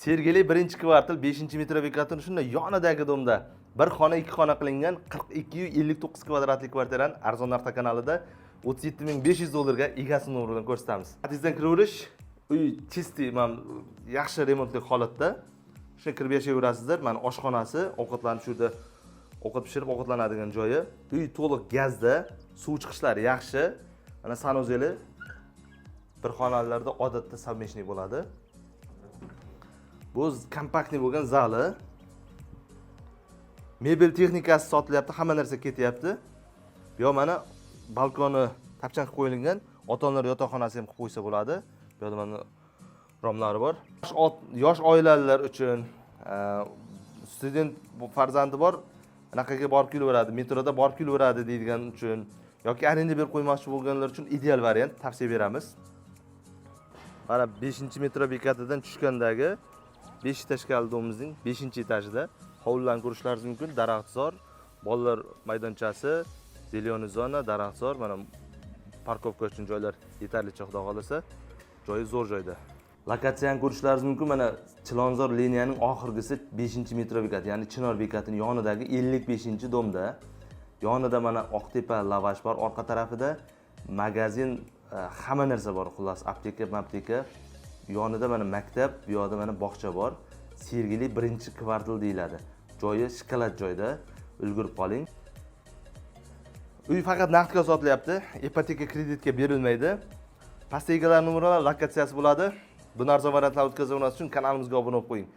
Sergeli 1-kvartal 5-metro bekatining shunday yonidagi domda bir xona 2 xona qilingan 4259 kvadratli kvartirani Arzon narxda kanalida 37500 dollarga egasini o'rnidan ko'rsatamiz. Atizdan kiraverish, uy chisti, yaxshi remontli holatda. Shunga kirib yashayverasizlar. Mana oshxonasi, ovqatlanib shu yerda ovqat pishirib ovqatlanadigan joyi. Uy to'liq gazda, suv chiqishlari yaxshi. Mana sanuzeli bir xonalarda odatda совместный bo'ladi. Bu kompaktli bo'lgan zali. Mebel texnikasi sotilyapti, hamma narsa ketyapti. Bu yoq mana balkoni tapchan qilib qo'yilgan, ota-onalar yotoqxonasi ham qilib qo'ysa bo'ladi. Bu yerda mana romlari bor. Yosh oilalar uchun, student farzandi bor, anaqaga borib kelaveradi, metroda borib kelaveradi deydigan uchun yoki arenda berib qo'ymoqchi bo'lganlar uchun ideal variant tavsiya beramiz. Mana 5-metro bekatidan tushgandagi 5 tashkal domimizning 5-etajida hovlilarni ko'rishlaringiz mumkin. Daraxtzor, bolalar maydonchasi, zeleniy zona, daraxtzor, mana parkovka uchun joylar yetarlicha xudo xolasa. Joyi zo'r joyda. Lokatsiyani ko'rishlaringiz mumkin. Mana Chilonzor liniyaning oxirgisi 5-metro bekat, ya'ni Chinor bekatining yonidagi 55-domda. Yonida mana Oqtepa lavash bor, orqa tarafida magazin, hamma narsa bor, xullas, apteka. Yonida mana maktab, bu yoqda mana bog'cha bor. Sergeli 1-kvartal deyiladi. Joyi shikolat joyda, ulgurib qoling. Uy faqat naqdga sotilyapti, ipoteka kreditga berilmaydi. Pastda egalar nomerlar, lokatsiyasi bo'ladi. Buni arzon variantlar o'tkazib olasiz uchun kanalimizga obuna bo'lib qo'ying.